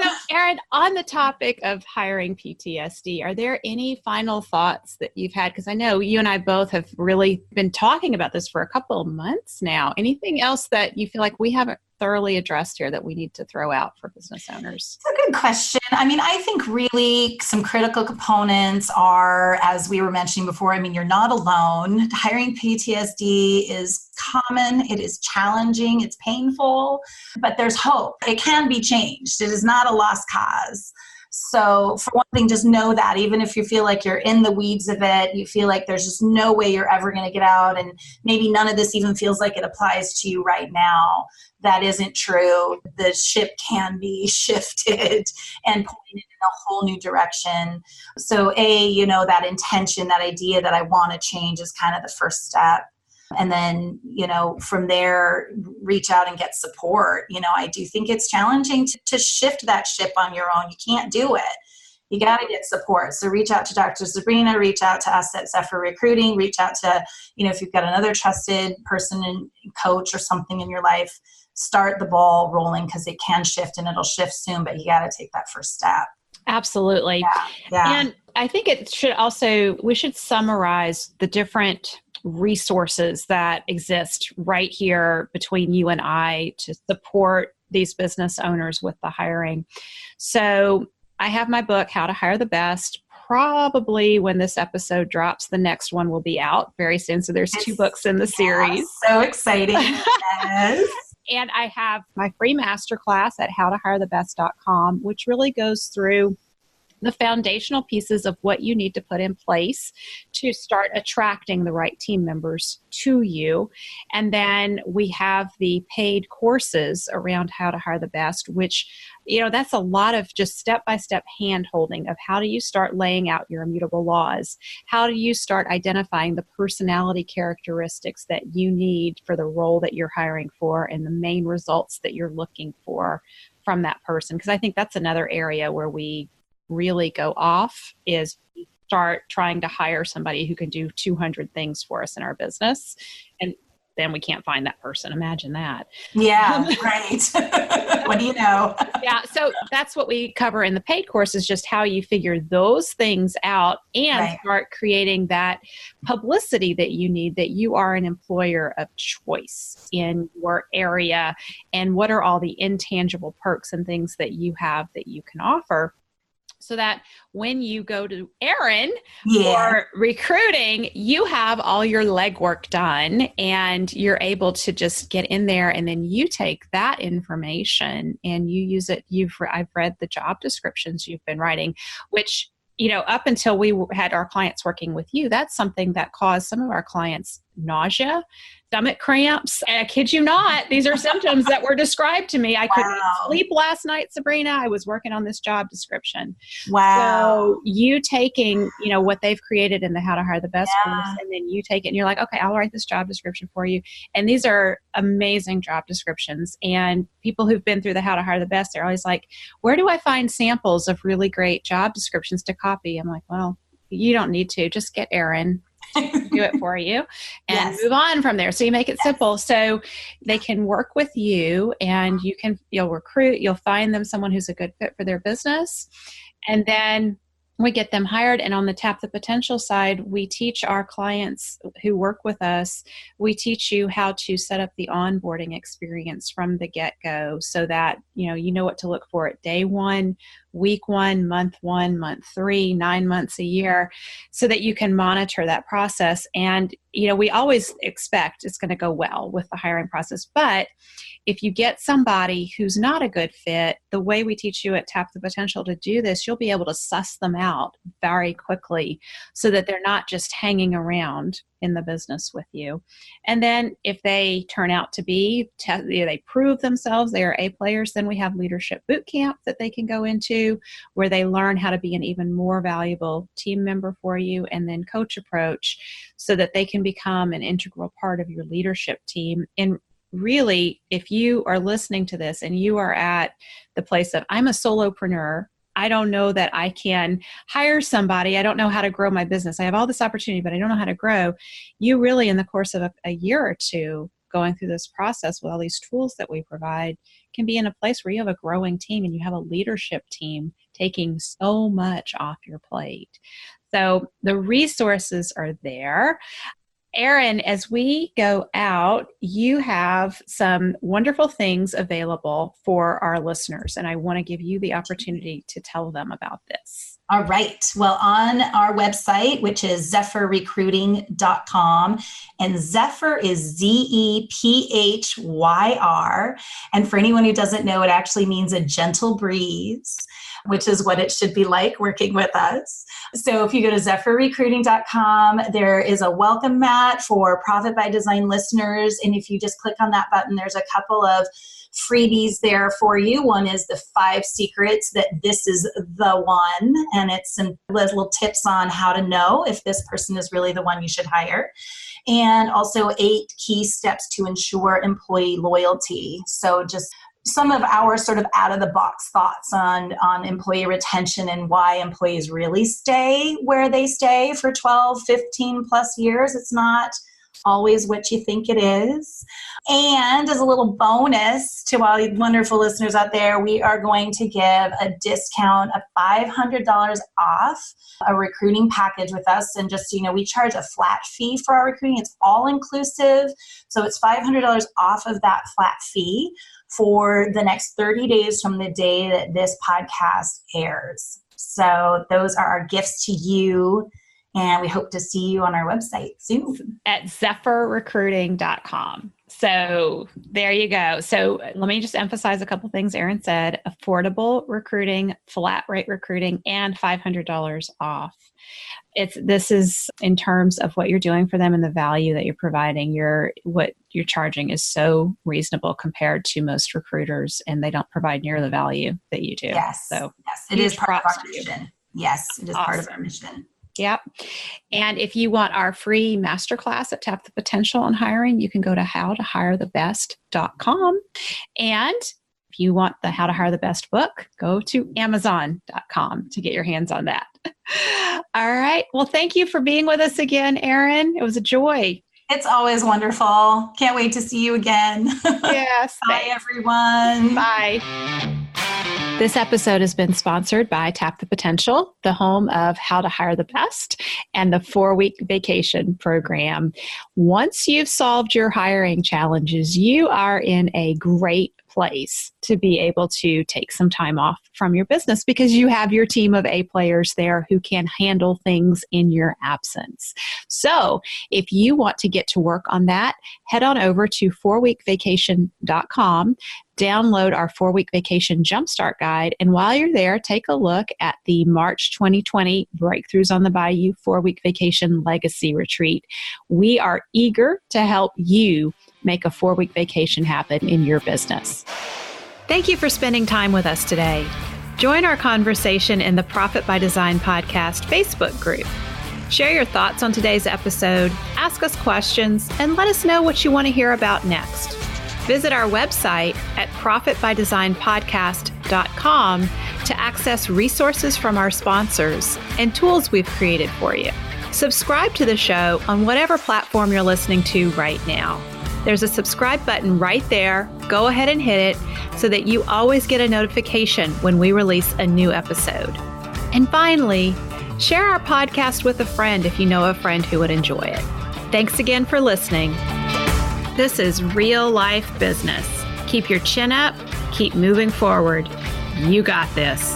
So, Erin, on the topic of hiring PTSD, are there any final thoughts that you've had? Because I know you and I both have really been talking about this for a couple of months now. Anything else that you feel like we haven't thoroughly addressed here that we need to throw out for business owners? It's a good question. I mean, I think really some critical components are, as we were mentioning before, you're not alone. Hiring PTSD is common. It is challenging. It's painful, but there's hope. It can be changed. It is not a lost cause. So for one thing, just know that even if you feel like you're in the weeds of it, you feel like there's just no way you're ever going to get out, and maybe none of this even feels like it applies to you right now, that isn't true. The ship can be shifted and pointed in a whole new direction. So that intention, that idea that I want to change is kind of the first step. And then, from there, reach out and get support. I do think it's challenging to shift that ship on your own. You can't do it. You got to get support. So reach out to Dr. Sabrina, reach out to us at Zephyr Recruiting, reach out to, if you've got another trusted person and coach or something in your life, start the ball rolling, because it can shift and it'll shift soon, but you got to take that first step. Absolutely. Yeah. And I think we should summarize the different resources that exist right here between you and I to support these business owners with the hiring. So I have my book, How to Hire the Best. Probably when this episode drops, the next one will be out very soon. So there's 2 books in the series. So exciting. Yes. And I have my free masterclass at howtohirethebest.com, which really goes through the foundational pieces of what you need to put in place to start attracting the right team members to you. And then we have the paid courses around how to hire the best, which, that's a lot of just step-by-step hand-holding of how do you start laying out your immutable laws? How do you start identifying the personality characteristics that you need for the role that you're hiring for and the main results that you're looking for from that person? Because I think that's another area where we really go off, is start trying to hire somebody who can do 200 things for us in our business, and then we can't find that person. Imagine that. Yeah, right. What do you know? Yeah, so that's what we cover in the paid course, is just how you figure those things out and start creating that publicity that you need, that you are an employer of choice in your area, and what are all the intangible perks and things that you have that you can offer. So that when you go to Erin for recruiting, you have all your legwork done and you're able to just get in there, and then you take that information and you use it. I've read the job descriptions you've been writing, which, up until we had our clients working with you, that's something that caused some of our clients nausea, stomach cramps. And I kid you not, these are symptoms that were described to me. I couldn't sleep last night, Sabrina. I was working on this job description. Wow. So you taking, what they've created in the How to Hire the Best course, and then you take it and you're like, okay, I'll write this job description for you. And these are amazing job descriptions. And people who've been through the How to Hire the Best, they're always like, where do I find samples of really great job descriptions to copy? I'm like, well, you don't need to. Just get Erin to do it for you and move on from there. So you make it simple so they can work with you, and you'll recruit, you'll find them someone who's a good fit for their business. And then we get them hired. And on the Tap the Potential side, we teach our clients who work with us, we teach you how to set up the onboarding experience from the get-go, so that you know what to look for at day 1, week 1, month 3, 9 months, a year, so that you can monitor that process. And we always expect it's going to go well with the hiring process, but if you get somebody who's not a good fit, the way we teach you at Tap the Potential to do this, you'll be able to suss them out very quickly so that they're not just hanging around in the business with you. And then if they turn out to be, they prove themselves, they are A players, then we have leadership boot camp that they can go into, where they learn how to be an even more valuable team member for you, and then coach approach, so that they can become an integral part of your leadership team. And really, if you are listening to this and you are at the place of, I'm a solopreneur, I don't know that I can hire somebody, I don't know how to grow my business, I have all this opportunity, but I don't know how to grow. You really, in the course of a year or two, going through this process with all these tools that we provide, can be in a place where you have a growing team and you have a leadership team taking so much off your plate. So the resources are there. Erin, as we go out, you have some wonderful things available for our listeners, and I want to give you the opportunity to tell them about this. All right. Well, on our website, which is zephyrrecruiting.com, and Zephyr is Zephyr. And for anyone who doesn't know, it actually means a gentle breeze. which is what it should be like working with us. So if you go to zephyrrecruiting.com, there is a welcome mat for Profit by Design listeners. And if you just click on that button, there's a couple of freebies there for you. One is the 5 secrets that this is the one, and it's some little tips on how to know if this person is really the one you should hire. And also 8 key steps to ensure employee loyalty. So just some of our sort of out-of-the-box thoughts on employee retention and why employees really stay where they stay for 12, 15 plus years. It's not always what you think it is. And as a little bonus to all you wonderful listeners out there, we are going to give a discount of $500 off a recruiting package with us. And just so you know, we charge a flat fee for our recruiting. It's all inclusive. So it's $500 off of that flat fee for the next 30 days from the day that this podcast airs. So those are our gifts to you. And we hope to see you on our website soon. At zephyrrecruiting.com. So there you go. So let me just emphasize a couple things Erin said. Affordable recruiting, flat rate recruiting, and $500 off. This is in terms of what you're doing for them and the value that you're providing. What you're charging is so reasonable compared to most recruiters, and they don't provide near the value that you do. Yes. So yes, it is part of our mission. Yes, it is part of our mission. Yep. And if you want our free masterclass at Tap the Potential on Hiring, you can go to howtohirethebest.com. And if you want the How to Hire the Best book, go to amazon.com to get your hands on that. All right. Well, thank you for being with us again, Erin. It was a joy. It's always wonderful. Can't wait to see you again. Yes. Bye, everyone. Bye. This episode has been sponsored by Tap the Potential, the home of How to Hire the Best and the 4-week vacation program. Once you've solved your hiring challenges, you are in a great place to be able to take some time off from your business because you have your team of A players there who can handle things in your absence. So if you want to get to work on that, head on over to 4weekvacation.com. Download our 4-week vacation jumpstart guide. And while you're there, take a look at the March 2020 Breakthroughs on the Bayou 4-week vacation legacy retreat. We are eager to help you make a 4-week vacation happen in your business. Thank you for spending time with us today. Join our conversation in the Profit by Design podcast Facebook group. Share your thoughts on today's episode, ask us questions, and let us know what you want to hear about next. Visit our website at profitbydesignpodcast.com to access resources from our sponsors and tools we've created for you. Subscribe to the show on whatever platform you're listening to right now. There's a subscribe button right there. Go ahead and hit it so that you always get a notification when we release a new episode. And finally, share our podcast with a friend if you know a friend who would enjoy it. Thanks again for listening. This is real life business. Keep your chin up, keep moving forward. You got this.